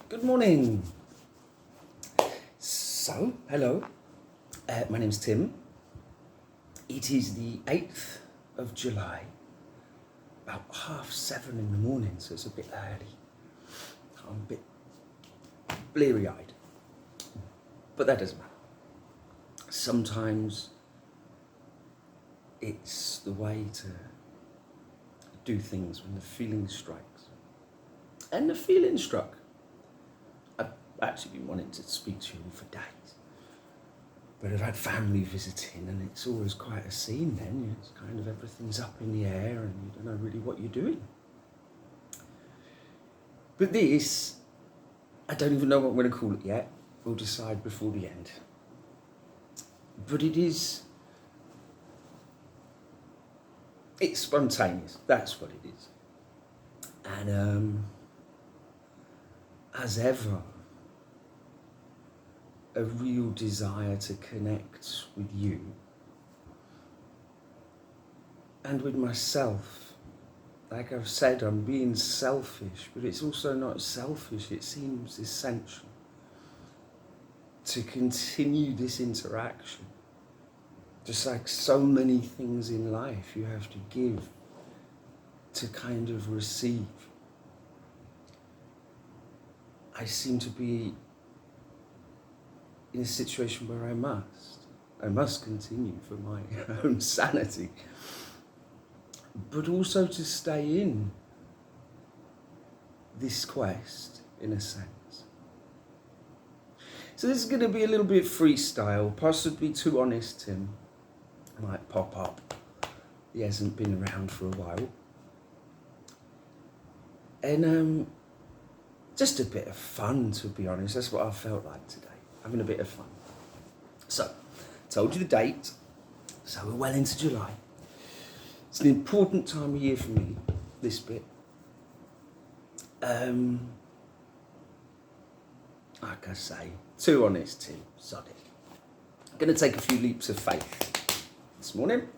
Good morning. So, hello. My name's Tim. It is the 8th of July, about 7:30 in the morning, so it's a bit early. I'm a bit bleary-eyed, but that doesn't matter. Sometimes it's the way to do things when the feeling strikes. And the feeling struck. I've actually been wanting to speak to you for days. But I've had family visiting and it's always quite a scene then. It's kind of everything's up in the air and you don't know really what you're doing. But this, I don't even know what I'm going to call it yet. We'll decide before the end. But it's spontaneous. That's what it is. And as ever, a real desire to connect with you and with myself. Like I've said, I'm being selfish, but it's also not selfish. It seems essential to continue this interaction. Just like so many things in life, you have to give to kind of receive. I seem to be in a situation where I must continue for my own sanity, but also to stay in this quest, in a sense. So this is going to be a little bit freestyle, possibly too honest. Tim might pop up. He hasn't been around for a while. And just a bit of fun, to be honest. That's what I felt like today. Having a bit of fun. So, told you the date. So we're well into July. It's an important time of year for me, this bit. Like I say, too honest, Tim. Sod it. I'm going to take a few leaps of faith this morning.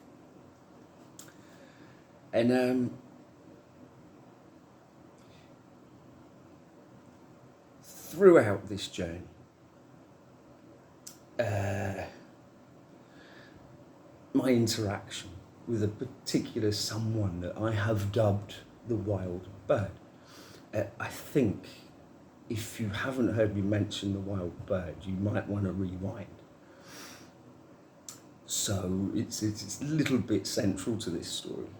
And throughout this journey, my interaction with a particular someone that I have dubbed the wild bird. I think if you haven't heard me mention the wild bird, you might want to rewind. So it's a little bit central to this story.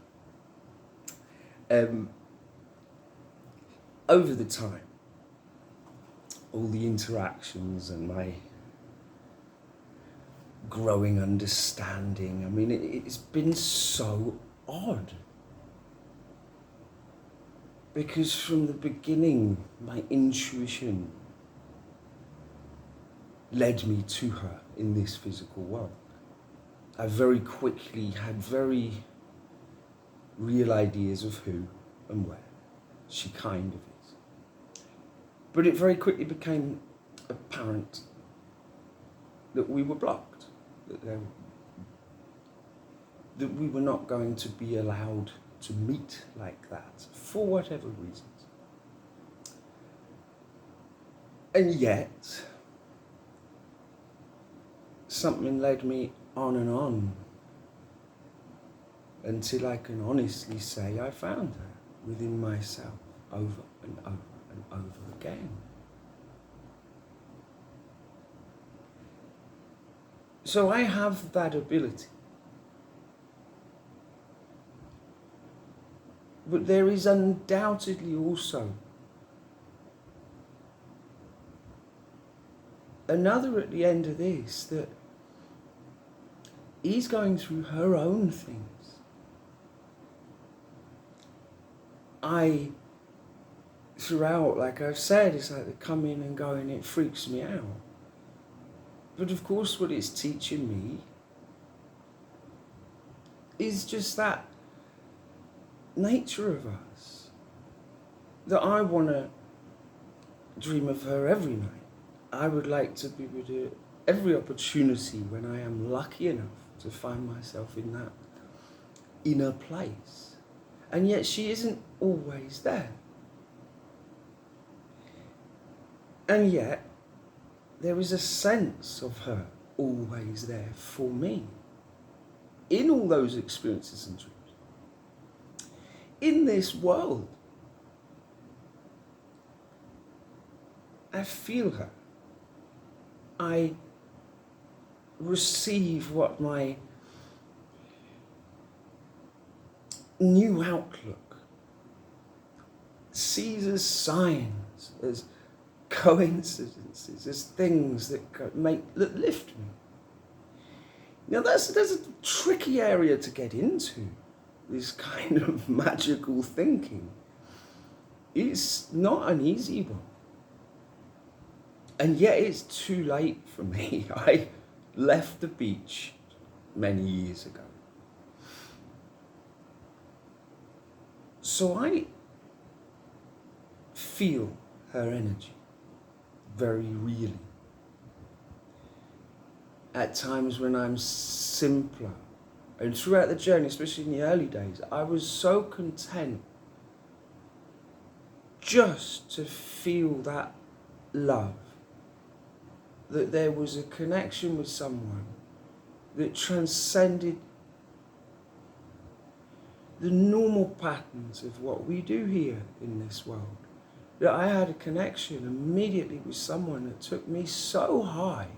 Over the time, all the interactions and my growing understanding, I mean, it's been so odd. Because from the beginning, my intuition led me to her in this physical world. I very quickly had very real ideas of who and where she kind of is. But it very quickly became apparent that we were blocked, that we were not going to be allowed to meet like that for whatever reasons. And yet, something led me on until I can honestly say I found her within myself over and over and over again. So I have that ability. But there is undoubtedly also another at the end of this that is going through her own things. Throughout, like I've said, it's like the coming and going, it freaks me out. But of course what it's teaching me is just that nature of us. That I want to dream of her every night. I would like to be with her every opportunity when I am lucky enough to find myself in that inner place. And yet she isn't always there. And yet, there is a sense of her always there for me in all those experiences and dreams. In this world, I feel her. I receive what my new outlook sees as signs, as coincidences, as things that lift me. Now that's a tricky area to get into, this kind of magical thinking. It's not an easy one. And yet it's too late for me. I left the beach many years ago. So I feel her energy very really. At times when I'm simpler, and throughout the journey, especially in the early days, I was so content just to feel that love, that there was a connection with someone that transcended the normal patterns of what we do here in this world. That I had a connection immediately with someone that took me so high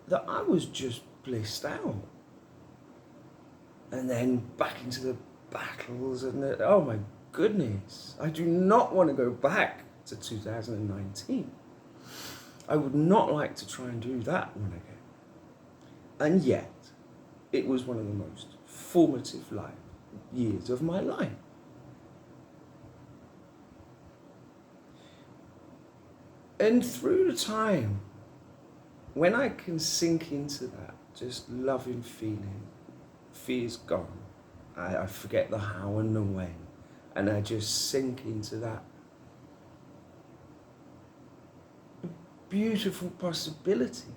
that I was just blissed out. And then back into the battles and oh my goodness, I do not want to go back to 2019. I would not like to try and do that one again. And yet, it was one of the most formative years of my life. And through the time, when I can sink into that, just loving feeling, fear's gone. I forget the how and the when, and I just sink into that beautiful possibility.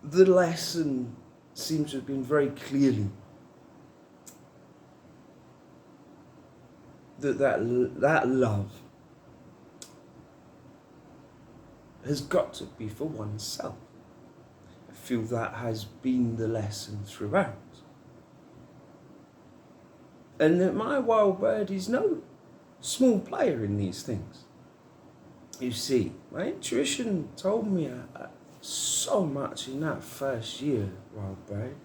The lesson seems to have been very clearly that love has got to be for oneself. I feel that has been the lesson throughout. And that my wild bird is no small player in these things. You see, my intuition told me so much in that first year, wild bird.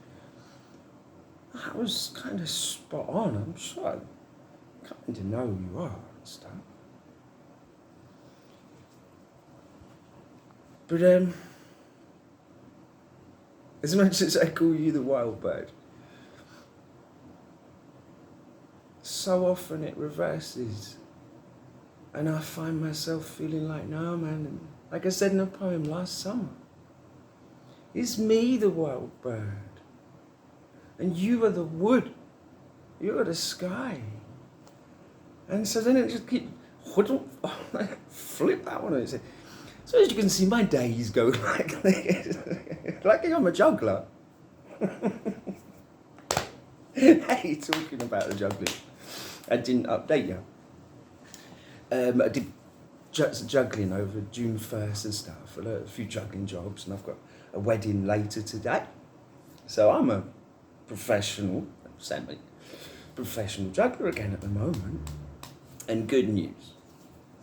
I was kind of spot on. I'm sure I kind of know who you are and stuff. But as much as I call you the wild bird, so often it reverses. And I find myself feeling like, no man, like I said in a poem last summer, it's me the wild bird. And you are the wood. You are the sky. And so then it just keeps, flip that one and say, so as you can see, my days go like this. Like I'm a juggler. Hey, talking about the juggling. I didn't update you. I did juggling over June 1st and stuff. A few juggling jobs, and I've got a wedding later today. So I'm a professional, semi-professional juggler again at the moment. And good news,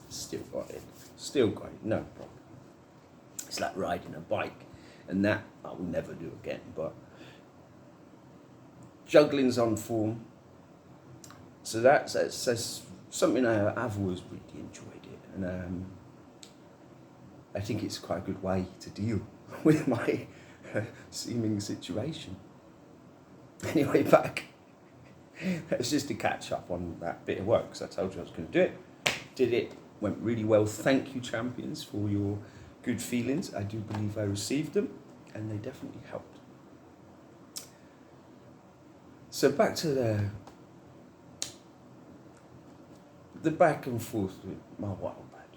still got it. Still got it, no problem. It's like riding a bike, and that I will never do again, but juggling's on form. So that's something I've always really enjoyed it, and I think it's quite a good way to deal with my seeming situation. Anyway, back. It's just to catch up on that bit of work, because I told you I was going to do it. Did it, went really well. Thank you, champions, for your good feelings. I do believe I received them, and they definitely helped. So back to the back and forth with my wild bird.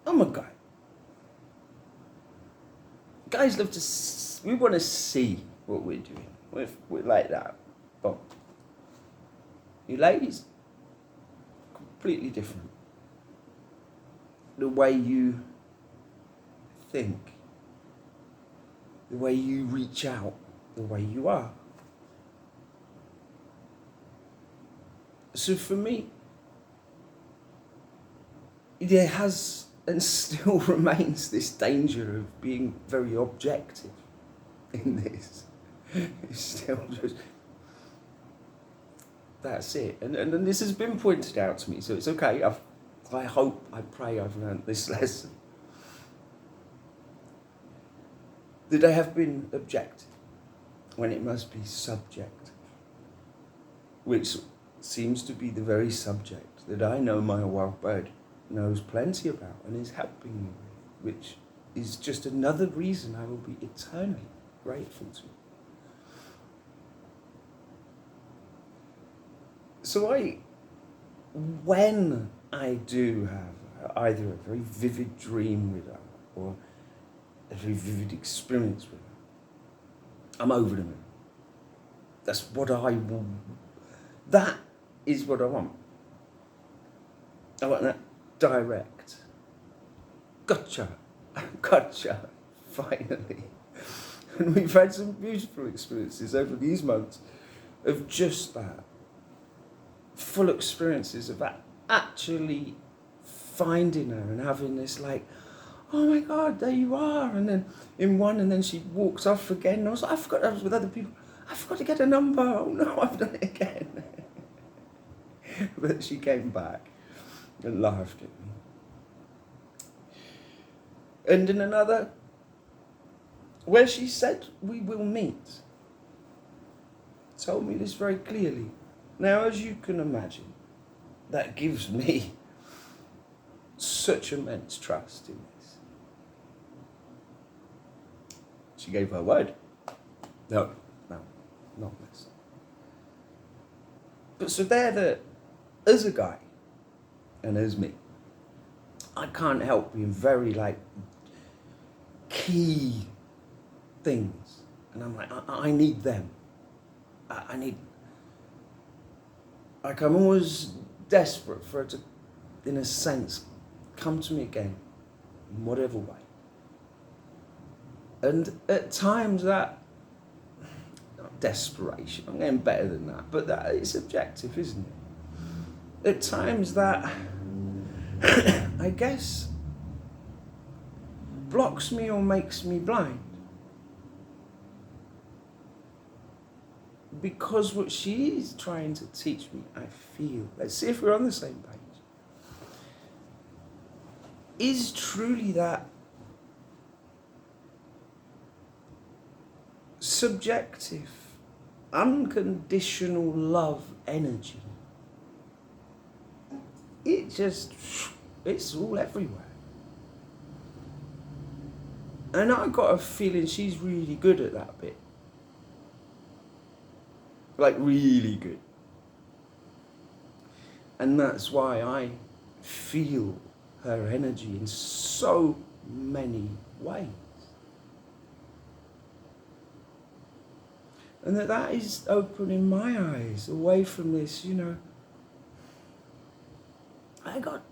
I'm a guy. Guys love to, we want to see what we're doing. We're like that. But you ladies, completely different. The way you think, the way you reach out, the way you are. So for me, there has and still remains this danger of being very objective in this. It's still just, that's it. And this has been pointed out to me, so it's okay. I hope, I pray I've learned this lesson. That I have been objective when it must be subjective, which seems to be the very subject that I know my wild bird knows plenty about and is helping me with, which is just another reason I will be eternally grateful to. So when I do have either a very vivid dream with her or a very vivid experience with her, I'm over the moon. That's what I want. That is what I want. I want that direct. Gotcha, finally. And we've had some beautiful experiences over these months of just that. Full experiences of that, actually finding her and having this like, oh my God, there you are. And then in one, and then she walks off again. And I was like, I forgot I was with other people. I forgot to get a number. Oh no, I've done it again. But she came back and laughed at me. And in another, where she said, we will meet, told me this very clearly. Now, as you can imagine, that gives me such immense trust in this. She gave her word. No, not this. But so there that, as a guy, and as me, I can't help being very like key things. And I'm like, I need them. I need, like I'm always desperate for it to, in a sense, come to me again, in whatever way. And at times that, not desperation, I'm getting better than that, but that it's objective, isn't it? At times that, I guess, blocks me or makes me blind. Because what she is trying to teach me, I feel, let's see if we're on the same page, is truly that subjective, unconditional love energy. It's all everywhere. And I got a feeling she's really good at that bit. Like really good. And that's why I feel her energy in so many ways. And that is opening my eyes away from this, I got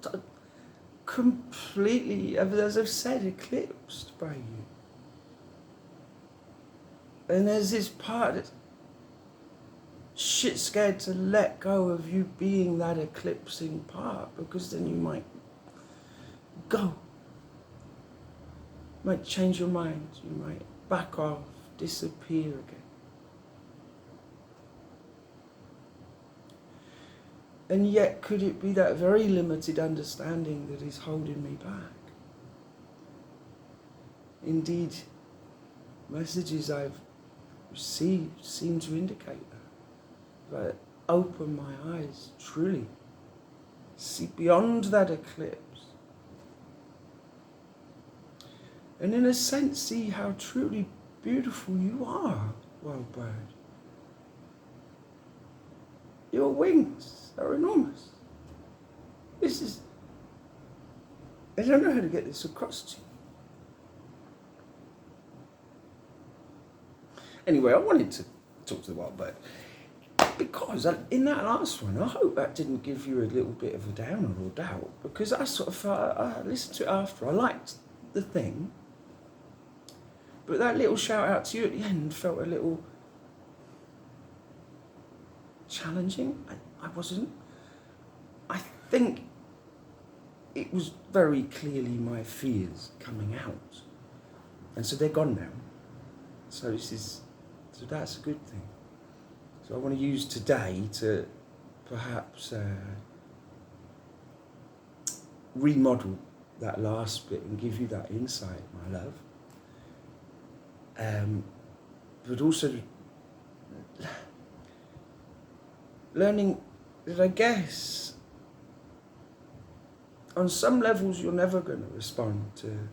completely, as I've said, eclipsed by you. And there's this part that's shit scared to let go of you being that eclipsing part, because then you might go. You might change your mind, you might back off, disappear again. And yet, could it be that very limited understanding that is holding me back? Indeed, messages I've received seem to indicate that. If I open my eyes, truly, see beyond that eclipse, and in a sense, see how truly beautiful you are, wild bird. Your wings are enormous. I don't know how to get this across to you. Anyway, I wanted to talk to the wild bird. Because in that last one, I hope that didn't give you a little bit of a downer or doubt, because I sort of felt, I listened to it after, I liked the thing, but that little shout out to you at the end felt a little challenging. I think it was very clearly my fears coming out, and so they're gone now. So that's a good thing. So I want to use today to perhaps remodel that last bit and give you that insight, my love. But also learning that I guess on some levels you're never going to respond to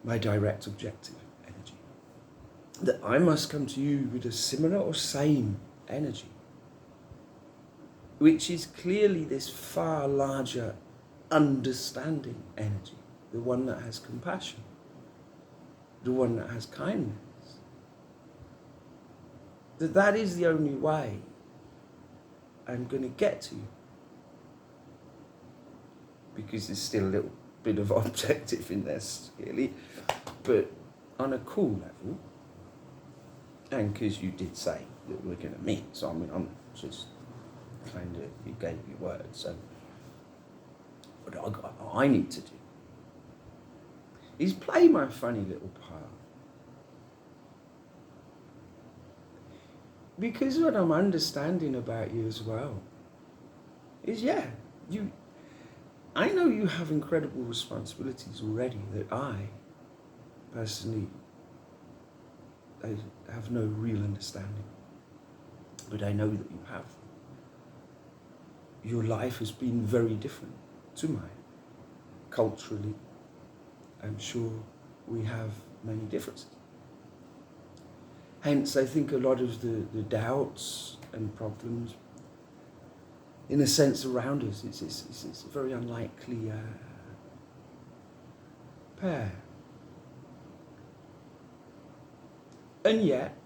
my direct objective energy. That I must come to you with a similar or same energy, which is clearly this far larger understanding energy, the one that has compassion, the one that has kindness. That is the only way I'm going to get to you. Because there's still a little bit of objective in there, clearly, but on a cool level, and because you did say that we're going to meet, so I mean, I'm just kind of, you gave your word, so what I need to do is play my funny little part. Because what I'm understanding about you as well is, I know you have incredible responsibilities already that I, personally, I have no real understanding. But I know that you have. Your life has been very different to mine. Culturally, I'm sure we have many differences. Hence, I think a lot of the doubts and problems, in a sense, around us, it's a very unlikely pair. And yet,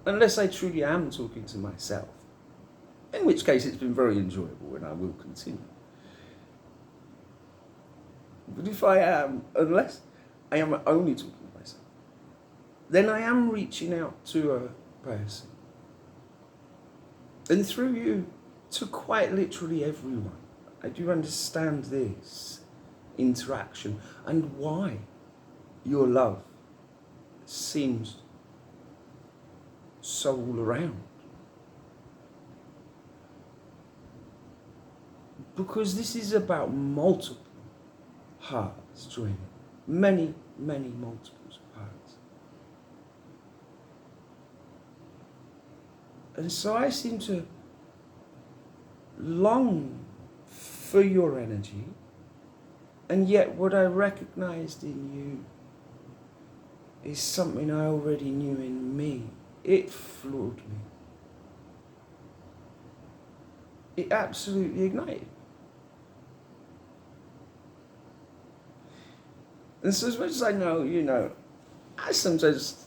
unless I truly am talking to myself, in which case it's been very enjoyable and I will continue. But if I am, unless I am only talking to myself, then I am reaching out to a person. And through you, to quite literally everyone. I do understand this interaction and why your love seems so all around. Because this is about multiple hearts joining. Many, many multiples of hearts. And so I seem to long for your energy, and yet what I recognized in you is something I already knew in me. It floored me. It absolutely ignited. And so as much as I know, I sometimes,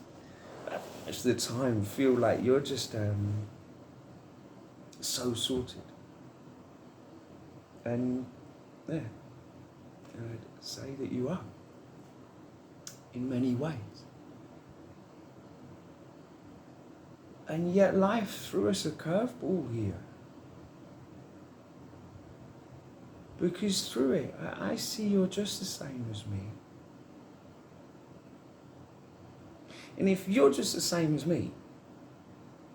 most of the time, feel like you're just so sorted. And yeah, I'd say that you are, in many ways. And yet life threw us a curveball here. Because through it, I see you're just the same as me. And if you're just the same as me,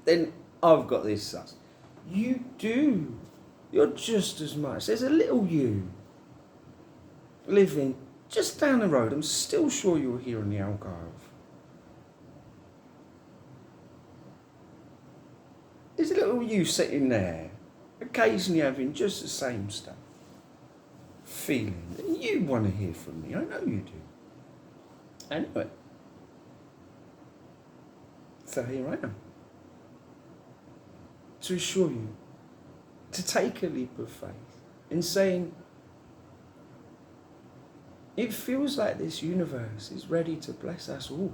then I've got this sus. You do. You're just as much. There's a little you living just down the road. I'm still sure you're here in the alcove. There's a little you sitting there, occasionally having just the same stuff. Feeling that you want to hear from me. I know you do. Anyway. So here I am. To assure you, to take a leap of faith in saying, it feels like this universe is ready to bless us all.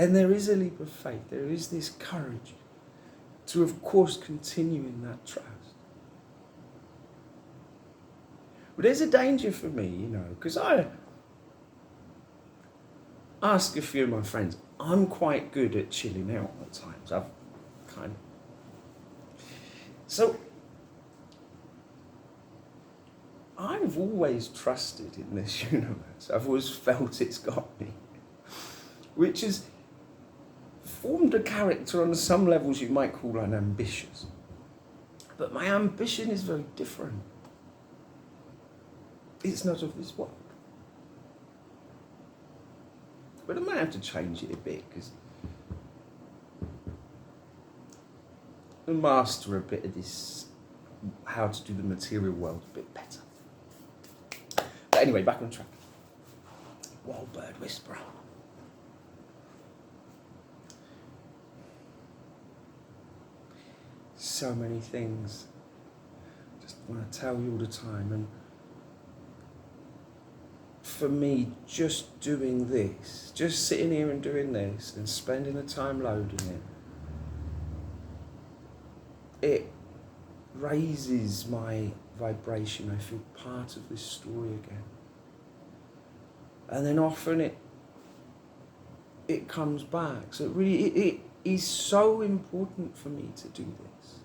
And there is a leap of faith. There is this courage to, of course, continue in that trust. But there's a danger for me, because I ask a few of my friends, I'm quite good at chilling out at times. So I've always trusted in this universe. I've always felt it's got me, which has formed a character on some levels you might call unambitious. But my ambition is very different. It's not of this world. But I might have to change it a bit, because I master a bit of this, how to do the material world a bit better. But anyway, back on track. Wild bird whisperer. So many things. Just want to tell you all the time. And for me, just doing this, just sitting here and doing this and spending the time loading it raises my vibration. I feel part of this story again. And then often it comes back. So it is so important for me to do this.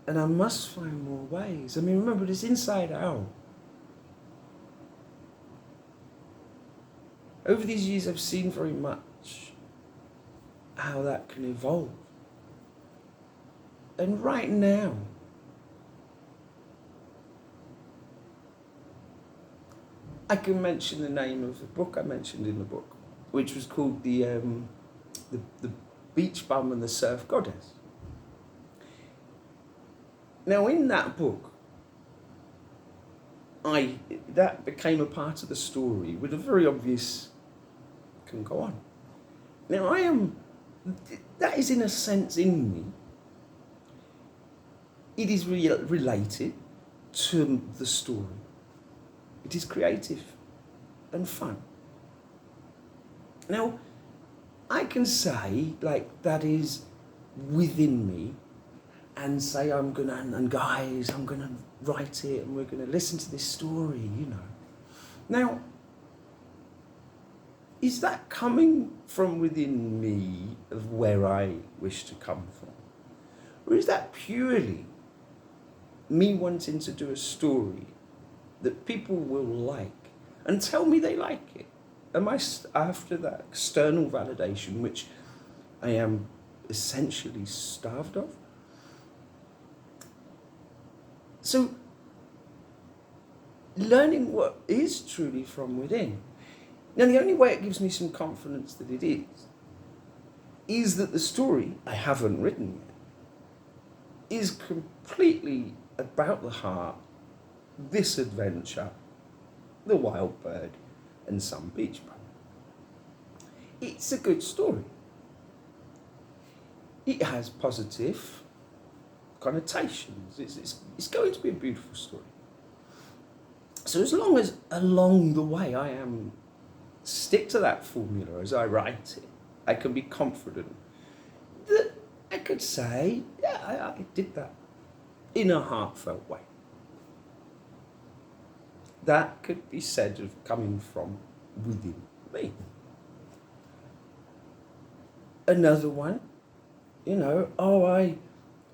And I must find more ways. I mean, remember, this inside out. Over these years, I've seen very much how that can evolve. And right now, I can mention the name of the book I mentioned in the book, which was called the Beach Bum and the Surf Goddess. Now, in that book, that became a part of the story with a very obvious can go on. Now, that is in a sense in me. It is related to the story. It is creative and fun. Now, I can say, that is within me, and say, and guys, I'm gonna write it, and we're gonna listen to this story, Now, is that coming from within me of where I wish to come from? Or is that purely me wanting to do a story that people will like and tell me they like it? Am I after that external validation, which I am essentially starved of? So, learning what is truly from within. Now, the only way it gives me some confidence that it is that the story I haven't written yet is completely about the heart, this adventure, the wild bird, and some beach bum. It's a good story. It has positive connotations. It's going to be a beautiful story. So as long as along the way I stick to that formula as I write it, I can be confident that I could say, yeah, I did that in a heartfelt way. That could be said of coming from within me. Another one, I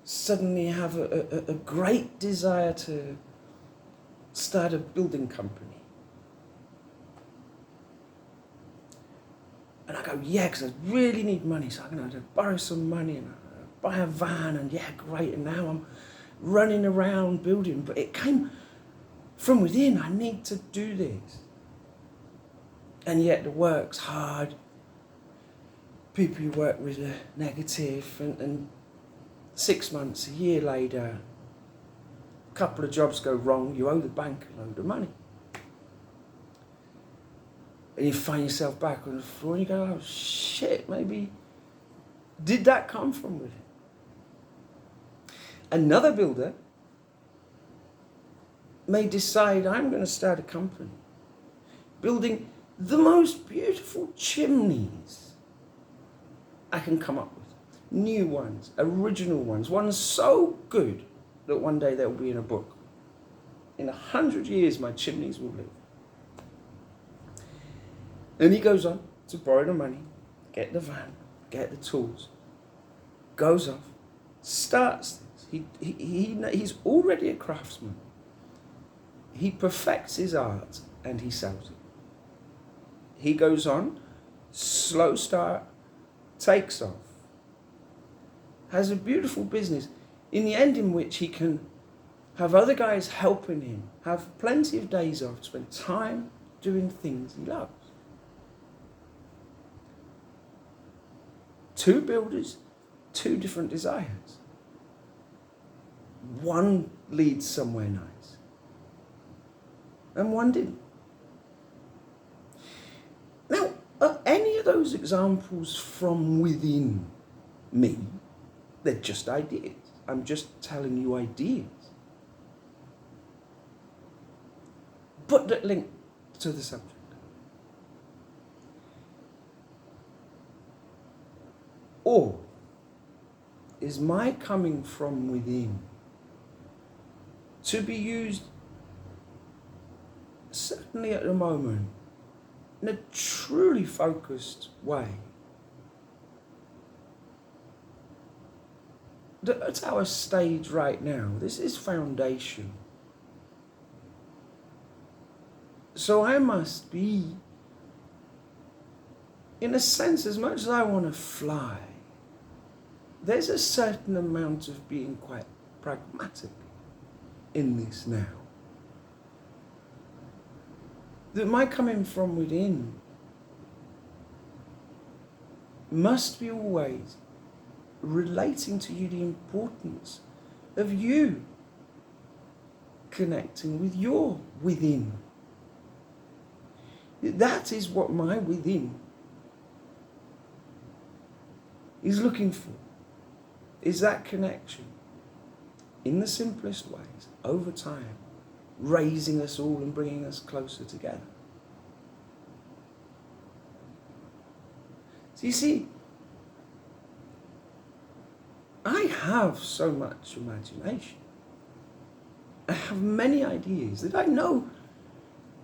suddenly have a great desire to start a building company. And I go, yeah, because I really need money, so I'm going to borrow some money and buy a van, and yeah, great, and now I'm running around building. But it came from within. I need to do this. And yet the work's hard. People you work with are negative, and 6 months, a year later, a couple of jobs go wrong, you owe the bank a load of money. And you find yourself back on the floor and you go, oh shit, maybe, did that come from within? Another builder may decide, I'm going to start a company, building the most beautiful chimneys I can come up with. New ones, original ones so good that one day they'll be in a book. In 100 years, my chimneys will live. And he goes on to borrow the money, get the van, get the tools, goes off, starts this. He's already a craftsman. He perfects his art and he sells it. He goes on, slow start, takes off, has a beautiful business, in the end in which he can have other guys helping him, have plenty of days off, spend time doing things he loves. Two builders, two different desires. One leads somewhere nice, and one didn't. Now, are any of those examples from within me? They're just ideas. I'm just telling you ideas. But that link to the subject. Or is my coming from within to be used, certainly at the moment, in a truly focused way? At our stage right now, this is foundation. So I must be, in a sense, as much as I want to fly, there's a certain amount of being quite pragmatic in this now. That my coming from within must be always relating to you the importance of you connecting with your within. That is what my within is looking for, is that connection in the simplest ways, over time, raising us all and bringing us closer together. So you see, I have so much imagination. I have many ideas that I know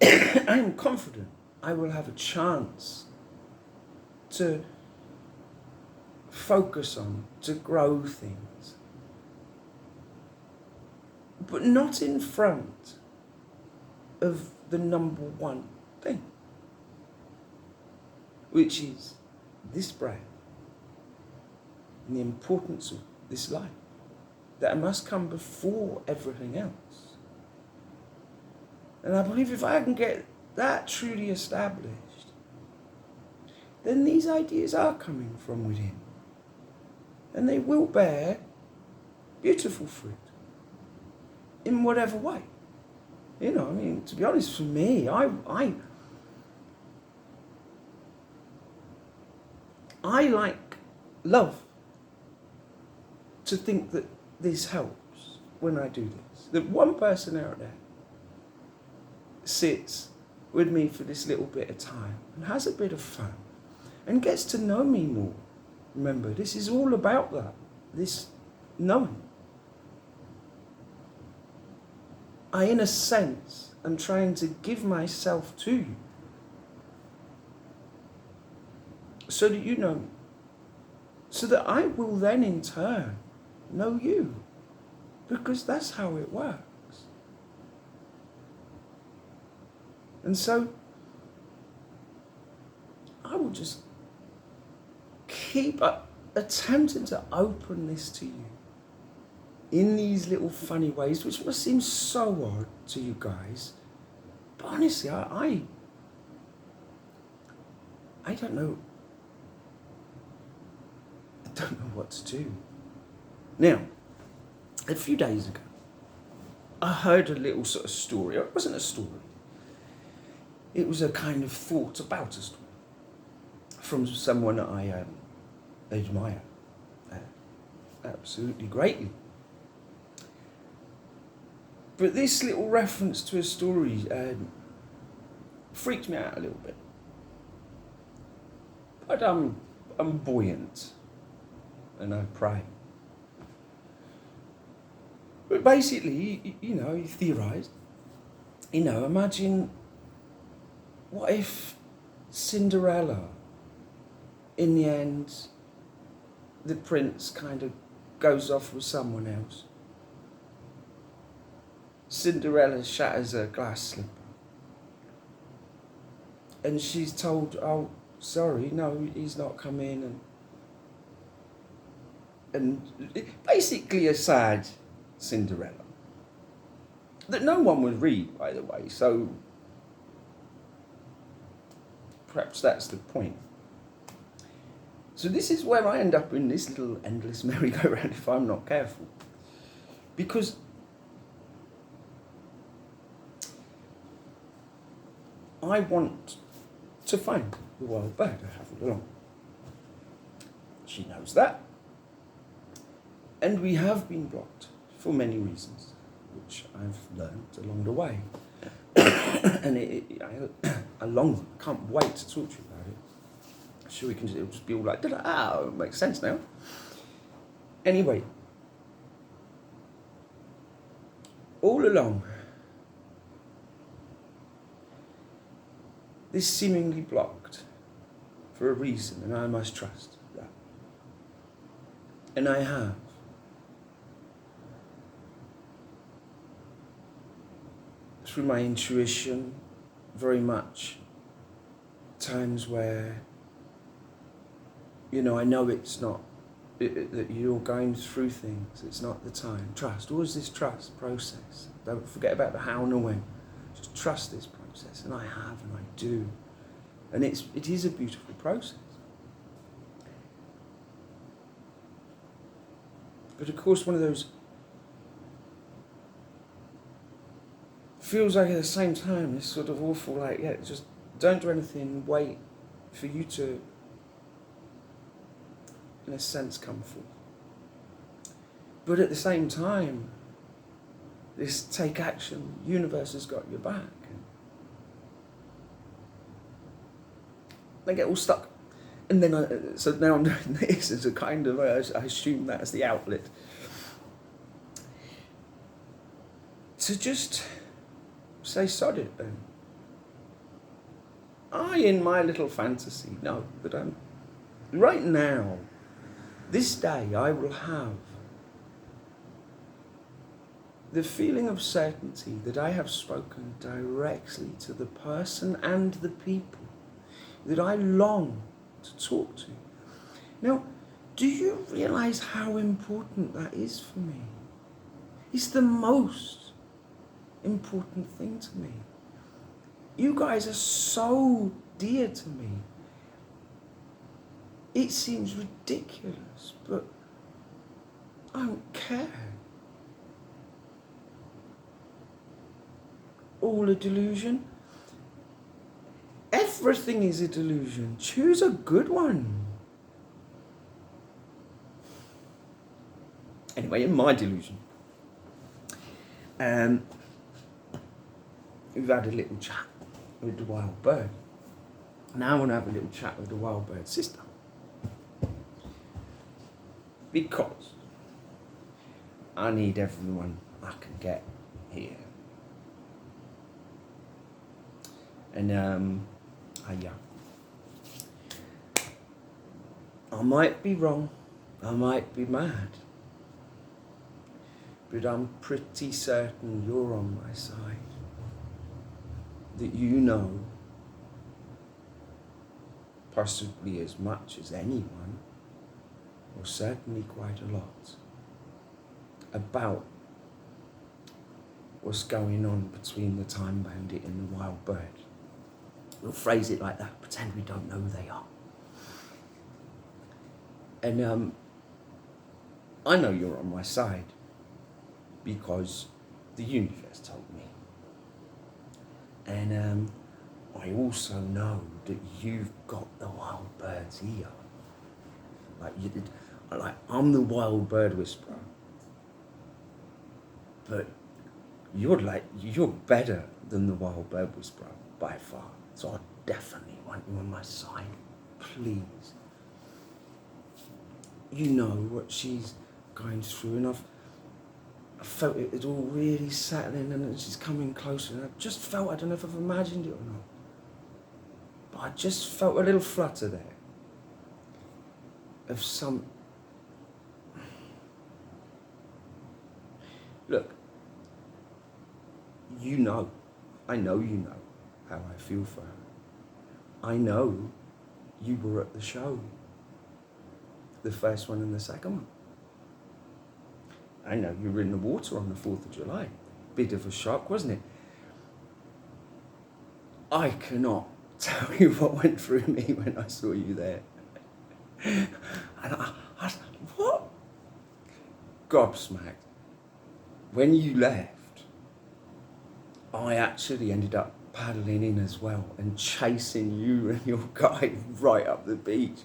I am confident I will have a chance to focus on, to grow things. But not in front of the number one thing, which is this breath and the importance of this life, that must come before everything else. And I believe if I can get that truly established, then these ideas are coming from within. And they will bear beautiful fruit in whatever way. You know, I mean, to be honest, for me, I love to think that this helps when I do this. That one person out there sits with me for this little bit of time and has a bit of fun and gets to know me more. Remember, this is all about that, this knowing. I, in a sense, am trying to give myself to you so that you know me, so that I will then in turn know you, because that's how it works. And so I will just keep attempting to open this to you in these little funny ways, which must seem so odd to you guys. But honestly, I don't know. I don't know what to do. Now, a few days ago, I heard a little sort of story. It wasn't a story. It was a kind of thought about a story from someone that I admire absolutely greatly. But this little reference to a story freaked me out a little bit. But I'm buoyant, and I pray. But basically, he theorised, imagine, what if Cinderella, in the end, the prince kind of goes off with someone else. Cinderella shatters her glass slipper. And she's told, oh, sorry, no, he's not come in. And basically a sad Cinderella. That no one would read, by the way, so perhaps that's the point. So this is where I end up in this little endless merry-go-round if I'm not careful. Because I want to find the wild bird. I have it along. She knows that. And we have been blocked for many reasons, which I've learned along the way. And I can't wait to talk to you about it. Sure, it'll just be all like, it makes sense now. Anyway, all along, this seemingly blocked for a reason, and I must trust that. And I have. Through my intuition, very much times where, I know it's not, that you're going through things, it's not the time. Trust, always this trust process. Don't forget about the how and the when. Just trust this process, and I have, and I do. And it is a beautiful process. But of course, one of those feels like at the same time, this sort of awful, just don't do anything, wait for you to, in a sense, come forth. But at the same time, this take action, the universe has got your back. And they get all stuck. And then, so now I'm doing this as a kind of, I assume that as the outlet. To just say, sod it then. I, in my little fantasy, know that right now, this day, I will have the feeling of certainty that I have spoken directly to the person and the people that I long to talk to. Now, do you realise how important that is for me? It's the most important thing to me. You guys are so dear to me. It seems ridiculous, but I don't care. All a delusion? Everything is a delusion. Choose a good one. Anyway, in my delusion, we've had a little chat with the wild bird. Now I want to have a little chat with the wild bird's sister. Because I need everyone I can get here. And I might be wrong, I might be mad, but I'm pretty certain you're on my side. That you know, possibly as much as anyone, or certainly quite a lot, about what's going on between the time bandit and the wild bird. We'll phrase it like that, pretend we don't know who they are. And I know you're on my side because the universe told me. And I also know that you've got the wild bird's ear. I'm the wild bird whisperer. But you're better than the wild bird whisperer by far. So I definitely want you on my side. please. You know what she's going through, and I felt it all really settling, and she's coming closer, and I just felt, I don't know if I've imagined it or not, but I just felt a little flutter there of some... Look, you know, I know you know how I feel for her. I know you were at the show, the first one and the second one. I know you were in the water on the 4th of July. Bit of a shock, wasn't it? I cannot tell you what went through me when I saw you there. And I was, what? Gobsmacked. When you left, I actually ended up paddling in as well and chasing you and your guide right up the beach.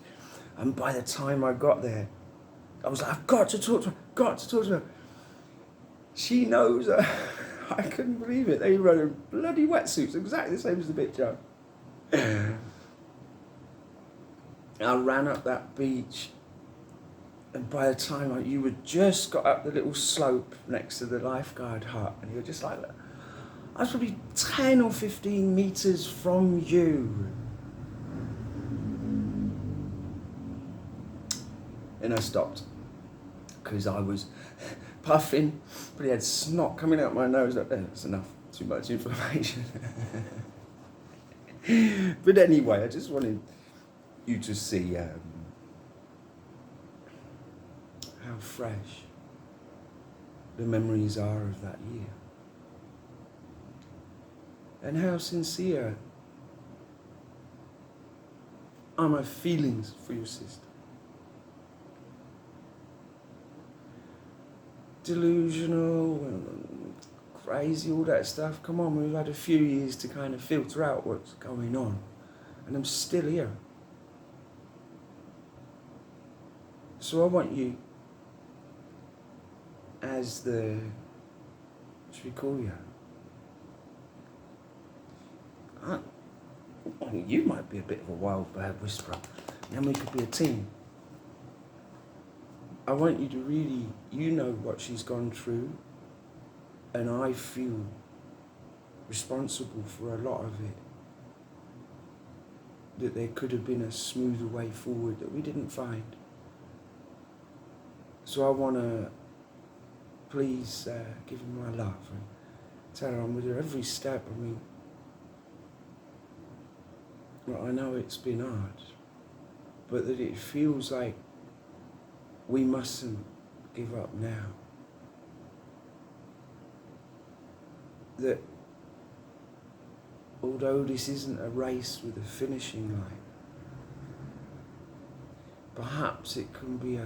And by the time I got there, I was like, I've got to talk to her, She knows her. I couldn't believe it. They were wearing bloody wetsuits, exactly the same as the picture. I ran up that beach, and by the time you had just got up the little slope next to the lifeguard hut, and you were just like, I was probably 10 or 15 meters from you. And I stopped, because I was puffing, but he had snot coming out my nose. That's enough, too much information. But anyway, I just wanted you to see how fresh the memories are of that year, and how sincere are my feelings for your sister. Delusional, crazy, all that stuff. Come on, we've had a few years to kind of filter out what's going on, and I'm still here. So I want you, as the, what should we call you? You might be a bit of a wild bird whisperer, and then we could be a team. I want you to really, you know what she's gone through, and I feel responsible for a lot of it. That there could have been a smoother way forward that we didn't find. So I want to please give her my love and tell her I'm with her every step. I mean, well, I know it's been hard, but that it feels like we mustn't give up now. That although this isn't a race with a finishing line, perhaps it can be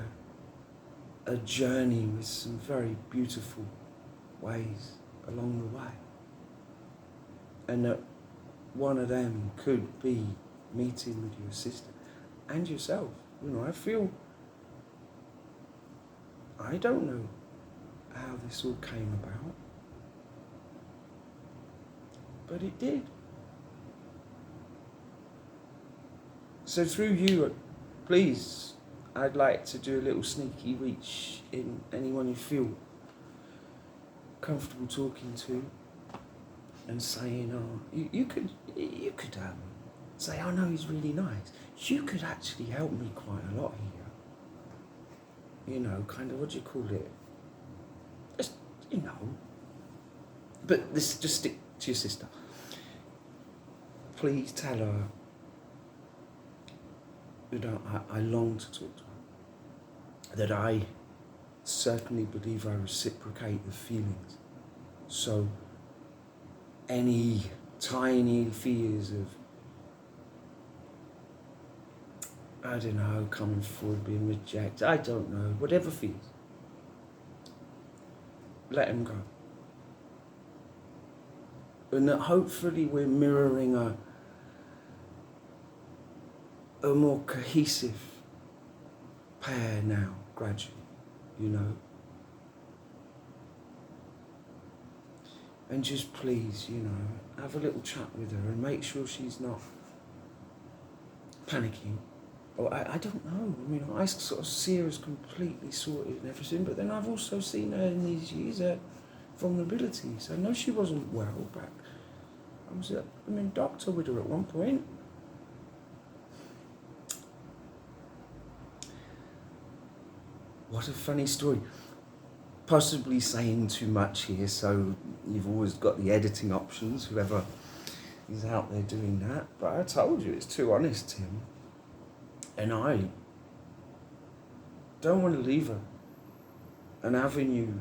a journey with some very beautiful ways along the way. And that one of them could be meeting with your sister and yourself. You know, I don't know how this all came about, but it did. So through you, please, I'd like to do a little sneaky reach in anyone you feel comfortable talking to and saying, oh, you could say, oh no, he's really nice. You could actually help me quite a lot here. You know, kind of, what do you call it? Just, you know. But this, just stick to your sister. Please tell her that I long to talk to her. That I certainly believe I reciprocate the feelings. So any tiny fears of, I don't know, coming forward, being rejected, I don't know, whatever fears, let them go. And that hopefully we're mirroring a more cohesive pair now, gradually, you know. And just please, you know, have a little chat with her and make sure she's not panicking. Or I don't know. I mean, I sort of see her as completely sorted and everything, but then I've also seen her in these years, her vulnerabilities. I know she wasn't well back. I was a doctor with her at one point. What a funny story. Possibly saying too much here, so you've always got the editing options, whoever is out there doing that. But I told you, it's too honest, Tim. And I don't want to leave her an avenue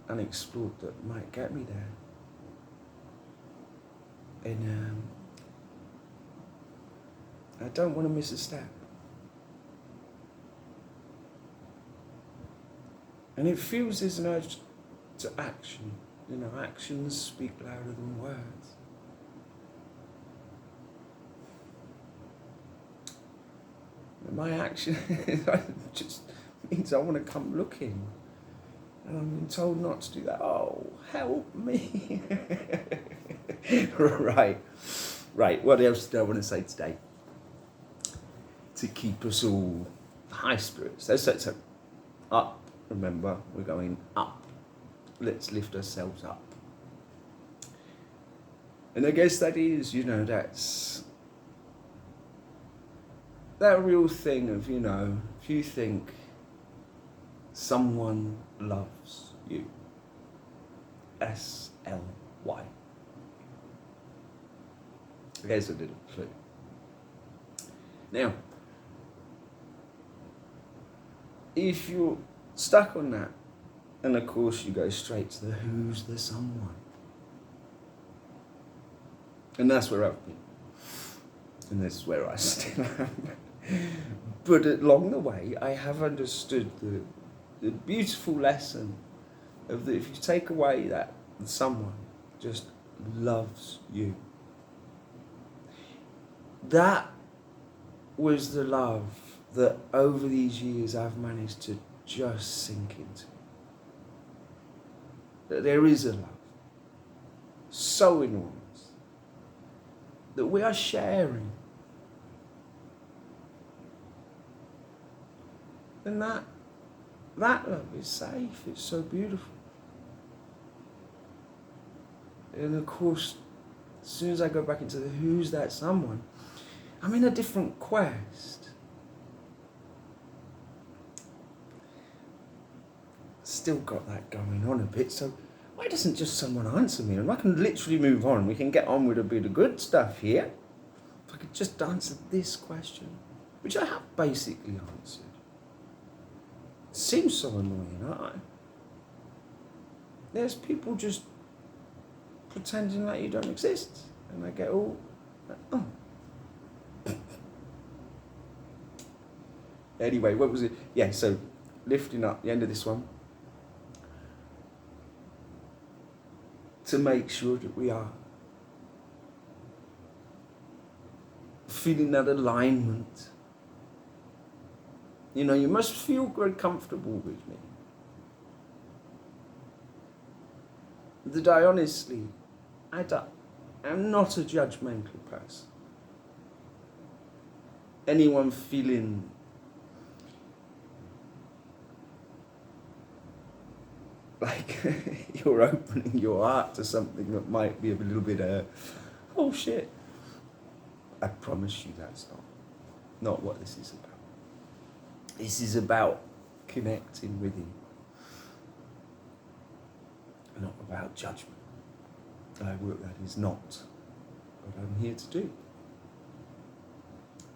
unexplored that might get me there. And I don't want to miss a step. And it feels there's an urge to action. You know, actions speak louder than words. And my action just means I want to come looking. And I'm being told not to do that. Oh, help me. Right. What else do I want to say today? To keep us all high spirits. So up. Remember, we're going up. Let's lift ourselves up. And I guess that is, that's that real thing of, if you think someone loves you, SLY. Here's a little clue. Now, if you're stuck on that, and of course you go straight to the who's the someone. And that's where I've been. And that's where I still am. But along the way, I have understood the beautiful lesson of that if you take away that someone just loves you. That was the love that over these years I've managed to just sink into. That there is a love so enormous that we are sharing. And that love is safe, it's so beautiful. And of course, as soon as I go back into the who's that someone, I'm in a different quest. Still got that going on a bit, so why doesn't just someone answer me? And I can literally move on. We can get on with a bit of good stuff here. If I could just answer this question, which I have basically answered. It seems so annoying, There's people just pretending like you don't exist. And I get all, oh. Anyway, what was it? Yeah, so lifting up, the end of this one. To make sure that we are feeling that alignment. You must feel very comfortable with me. That I honestly, I'm not a judgmental person. Anyone feeling like you're opening your heart to something that might be a little bit oh shit. I promise you that's not what this is about. This is about connecting with you. Not about judgment. That is not what I'm here to do.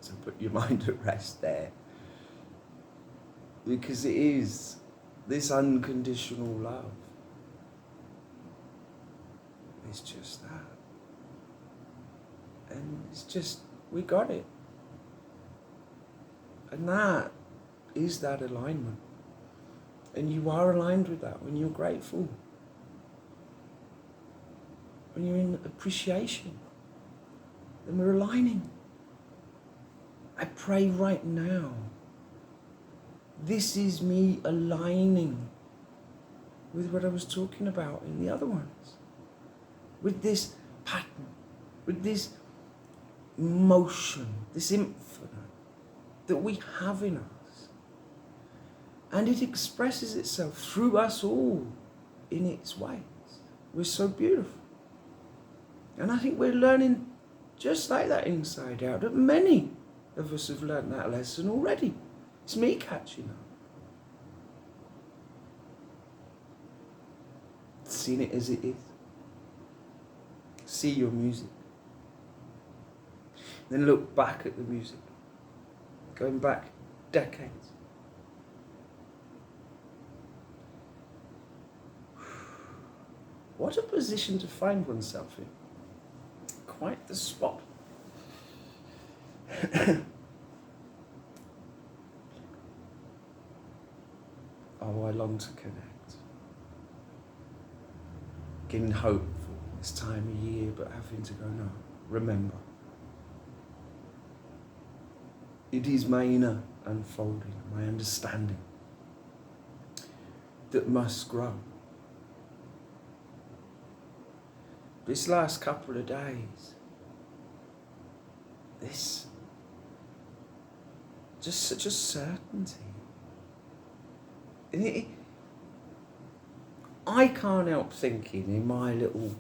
So put your mind at rest there. Because it is this unconditional love. It's just that. And it's just, we got it. And that is that alignment. And you are aligned with that when you're grateful. When you're in appreciation. Then we're aligning. I pray right now. This is me aligning with what I was talking about in the other ones. With this pattern, with this motion, this infinite, that we have in us. And it expresses itself through us all in its ways. We're so beautiful. And I think we're learning just like that inside out, that many of us have learned that lesson already. It's me catching up. Seeing it as it is. See your music. Then look back at the music. Going back decades. What a position to find oneself in. Quite the spot. Oh, I long to connect. Getting hope for this time of year, but having to go, no, remember. It is my inner unfolding, my understanding that must grow. This last couple of days, this, just such a certainty. I can't help thinking in my little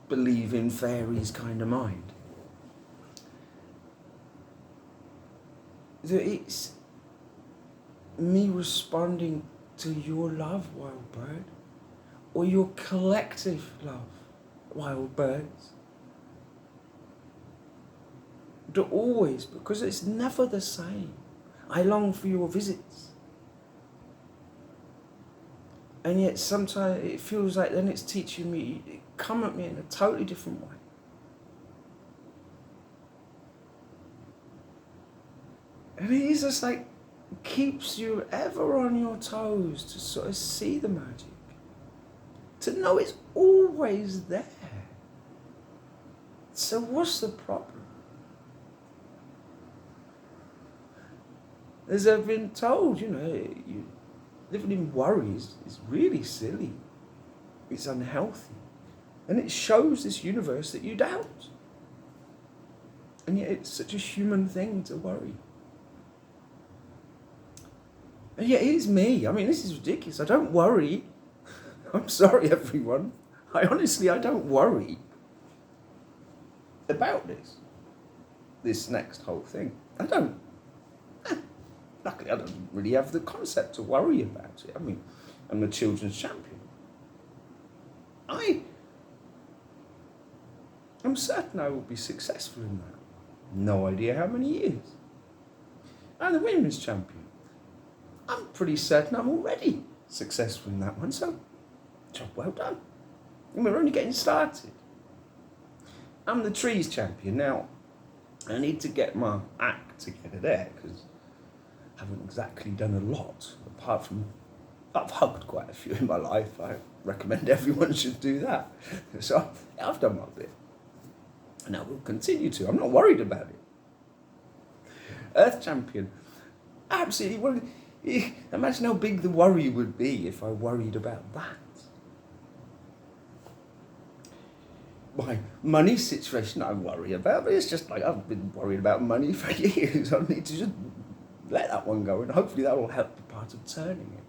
believe in fairies kind of mind that it's me responding to your love, wild bird, or your collective love, wild birds. That always, because it's never the same. I long for your visits. And yet sometimes it feels like then it's teaching me, come at me in a totally different way. And it is just like, keeps you ever on your toes to sort of see the magic. To know it's always there. So what's the problem? As I've been told, living in worries is really silly. It's unhealthy. And it shows this universe that you doubt. And yet it's such a human thing to worry. And yet it is me. I mean, this is ridiculous. I don't worry. I'm sorry, everyone. I don't worry about this next whole thing. I don't. Luckily, I don't really have the concept to worry about it. I mean, I'm a children's champion. I'm certain I will be successful in that. No idea how many years. I'm the women's champion. I'm pretty certain I'm already successful in that one, so job well done. And we're only getting started. I'm the trees champion. Now, I need to get my act together there, because I haven't exactly done a lot, apart from I've hugged quite a few in my life. I recommend everyone should do that. So I've done my bit. And I will continue to. I'm not worried about it. Earth champion. Absolutely worried. Imagine how big the worry would be if I worried about that. My money situation I worry about, but it's just like I've been worried about money for years. I need to just let that one go, and hopefully that will help the part of turning it.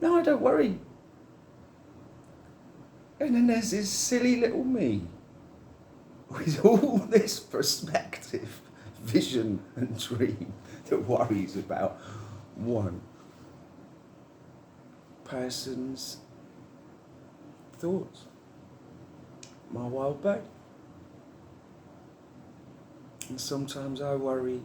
No, I don't worry. And then there's this silly little me with all this perspective, vision and dream that worries about one person's thoughts. My wild bird. And sometimes I worry,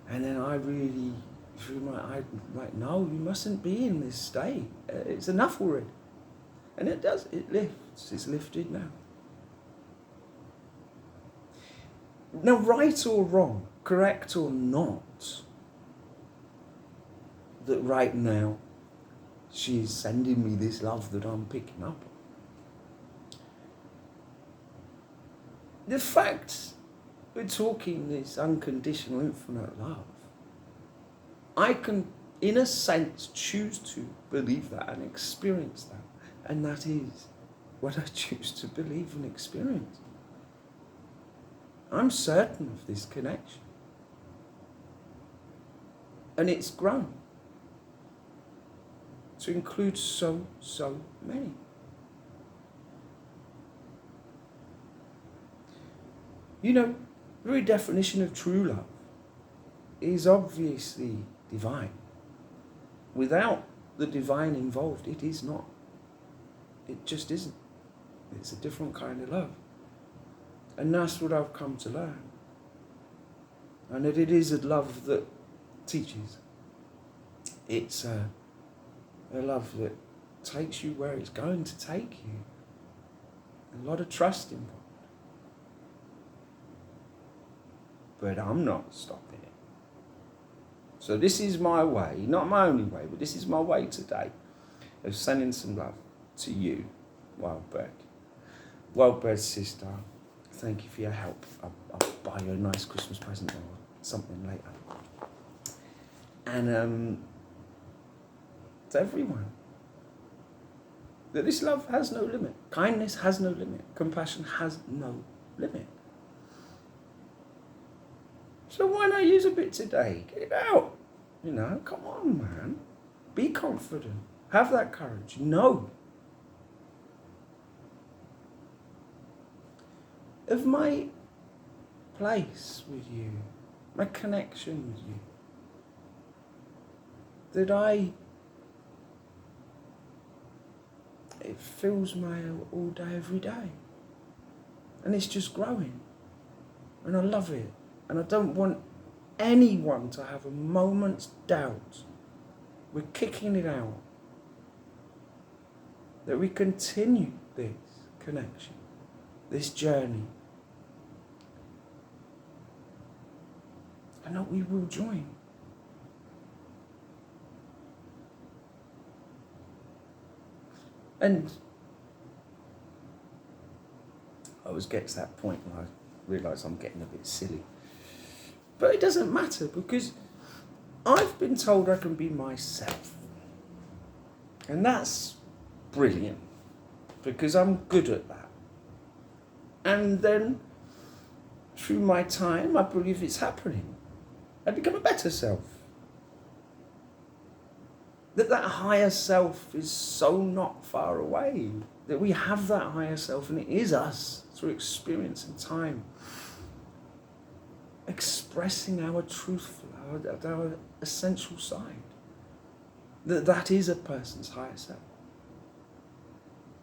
and then I really feel like, no, you mustn't be in this state. It's enough already. And it does, it lifts, it's lifted now. Now, right or wrong, correct or not, that right now she's sending me this love that I'm picking up on. The fact we're talking this unconditional, infinite love, I can, in a sense, choose to believe that and experience that. And that is what I choose to believe and experience. I'm certain of this connection. And it's grown to include so many. You know, the very definition of true love is obviously divine. Without the divine involved, it is not. It just isn't. It's a different kind of love. And that's what I've come to learn. And that it is a love that teaches. It's a love that takes you where it's going to take you. A lot of trust involved. But I'm not stopping it. So this is my way, not my only way, but this is my way today of sending some love to you, Wildbird. Wildbird's sister, thank you for your help. I'll buy you a nice Christmas present or something later. And to everyone, that this love has no limit. Kindness has no limit. Compassion has no limit. So why not use a bit today? Get it out. You know, come on, man. Be confident. Have that courage. Know of my place with you, my connection with you. That it fills my all day, every day. And it's just growing. And I love it. And I don't want anyone to have a moment's doubt. We're kicking it out. That we continue this connection, this journey. And that we will join. And I always get to that point where I realise I'm getting a bit silly. But it doesn't matter, because I've been told I can be myself. And that's brilliant, because I'm good at that. And then, through my time, I believe it's happening. I become a better self. That higher self is so not far away. That we have that higher self, and it is us, through experience and time. Expressing our truthful, our essential side. That is a person's higher self.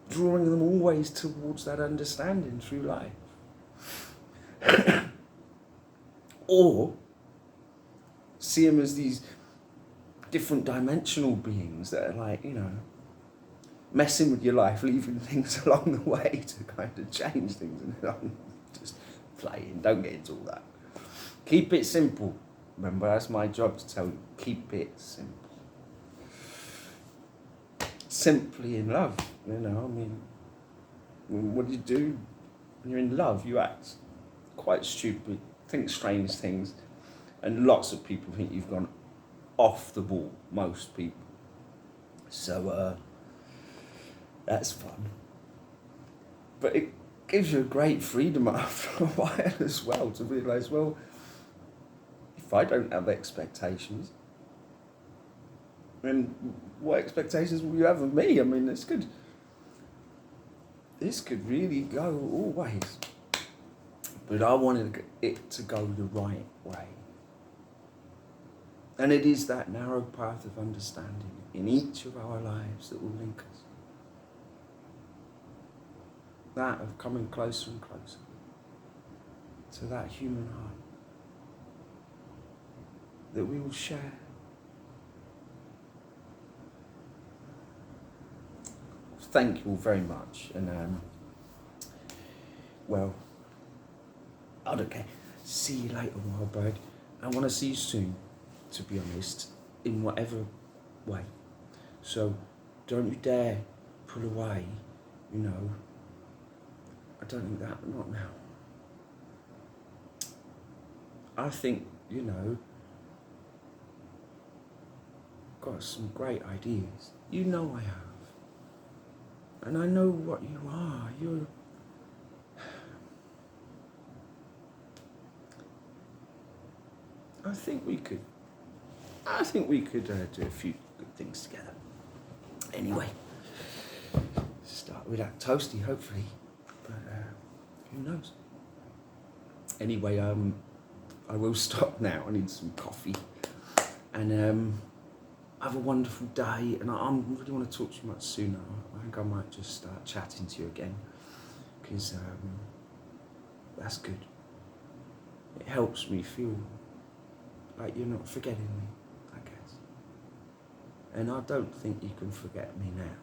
Drawing them always towards that understanding through life. Or see them as these different dimensional beings that are like, you know, messing with your life, leaving things along the way to kind of change things, and just playing. Don't get into all that. Keep it simple. Remember, that's my job to tell you. Keep it simple. Simply in love, you know, I mean, what do you do when you're in love? You act quite stupid, think strange things, and lots of people think you've gone off the ball, most people. So, that's fun. But it gives you a great freedom after a while as well, to realise, well, if I don't have expectations, then what expectations will you have of me? I mean, this could really go all ways. But I wanted it to go the right way. And it is that narrow path of understanding in each of our lives that will link us. That of coming closer and closer to that human heart that we will share. Thank you all very much, and well, I don't care. See you later, Wildbird. I want to see you soon, to be honest, in whatever way. So don't you dare pull away, you know. I don't think that, not now. I think, you know, got some great ideas. You know I have. And I know what you are. I think we could do a few good things together. Anyway, start with that toasty, hopefully, but who knows? Anyway, I will stop now. I need some coffee, and have a wonderful day. And I really want to talk to you much sooner. I think I might just start chatting to you again, because that's good. It helps me feel like you're not forgetting me, I guess. And I don't think you can forget me now.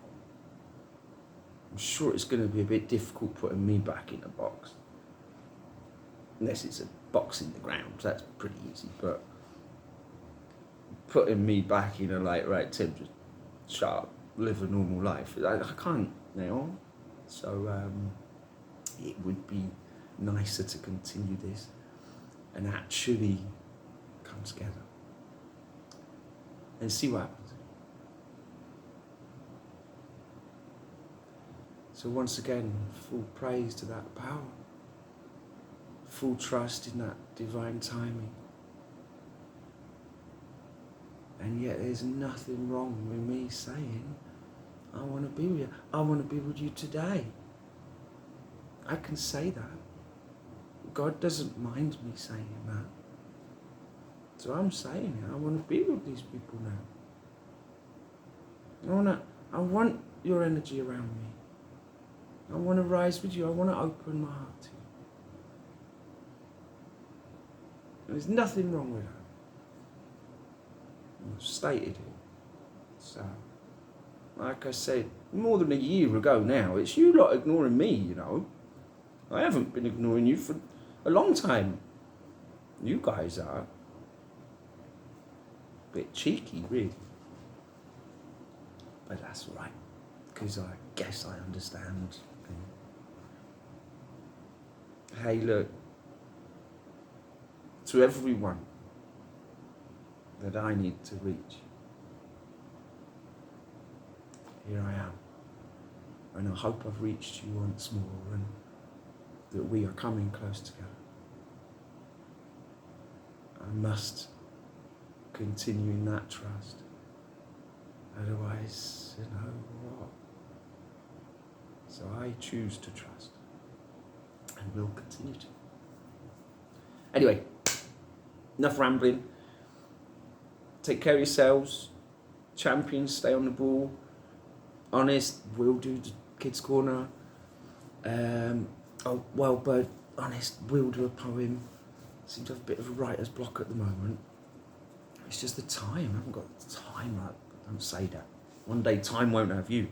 I'm sure it's going to be a bit difficult putting me back in a box. Unless it's a box in the ground, so that's pretty easy. But putting me back in a like, right, Tim, just shut up, live a normal life. I can't now. So it would be nicer to continue this and actually come together and see what happens. So once again, full praise to that power, full trust in that divine timing. And yet there's nothing wrong with me saying, I want to be with you. I want to be with you today. I can say that. God doesn't mind me saying that. So I'm saying it. I want to be with these people now. I want your energy around me. I want to rise with you. I want to open my heart to you. There's nothing wrong with that. I've stated it. So, like I said, more than a year ago now, it's you lot ignoring me, you know. I haven't been ignoring you for a long time. You guys are. A bit cheeky, really. But that's all right, because I guess I understand. Hey, look, to everyone that I need to reach, here I am. And I hope I've reached you once more, and that we are coming close together. I must continue in that trust. Otherwise, you know what? So I choose to trust, and will continue to. Anyway, enough rambling. Take care of yourselves. Champions, stay on the ball. Honest, will do the kids' corner. But honest, will do a poem. Seem to have a bit of a writer's block at the moment. It's just the time. I haven't got the time. Don't say that. One day time won't have you.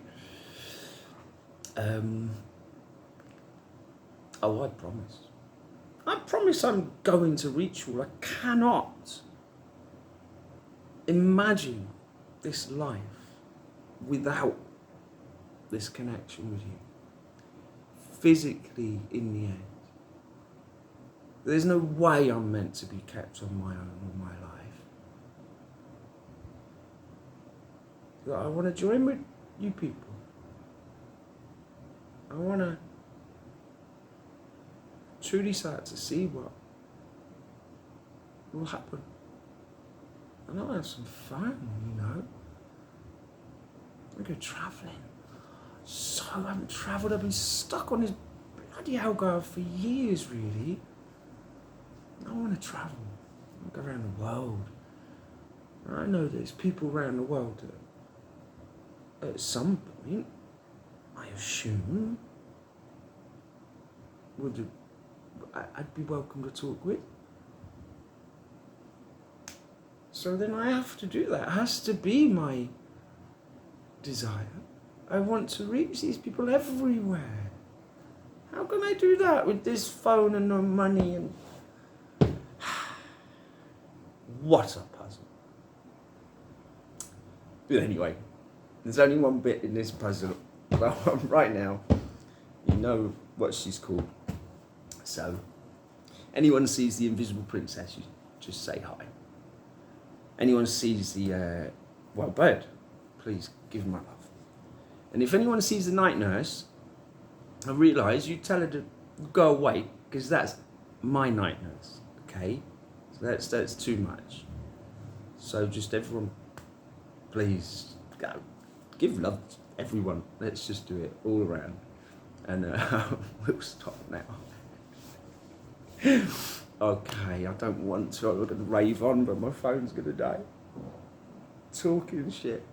I promise. I promise I'm going to reach you. I cannot imagine this life without this connection with you. Physically, in the end. There's no way I'm meant to be kept on my own all my life. I want to join with you people. I want to truly start to see what will happen. And I'll have some fun, you know. I'll go travelling. So I haven't travelled. I've been stuck on this bloody Algarve for years, really. I want to travel. I want to go around the world. And I know there's people around the world that at some point, I assume, I'd be welcome to talk with. So then I have to do that. It has to be my desire. I want to reach these people everywhere. How can I do that with this phone and no money? And what a puzzle. But anyway, there's only one bit in this puzzle. Well, right now, you know what she's called. So, anyone sees the invisible princess, you just say hi. Anyone sees the wild bird, please give my love. And if anyone sees the night nurse, I realise you tell her to go away, because that's my night nurse, okay? That's too much. So just everyone, please, go. Give love to everyone. Let's just do it all around. And we'll stop now. Okay, I don't want to. I'm going to rave on, but my phone's going to die. Talking shit.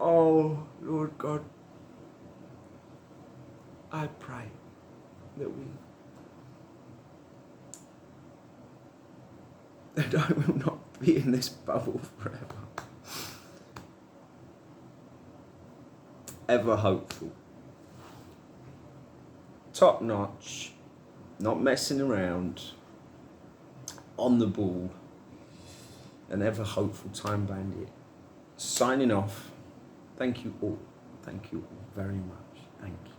Oh, Lord God. I pray that I will not be in this bubble forever. Ever hopeful. Top notch. Not messing around. On the ball. An ever hopeful time bandit. Signing off. Thank you all. Thank you all very much. Thank you.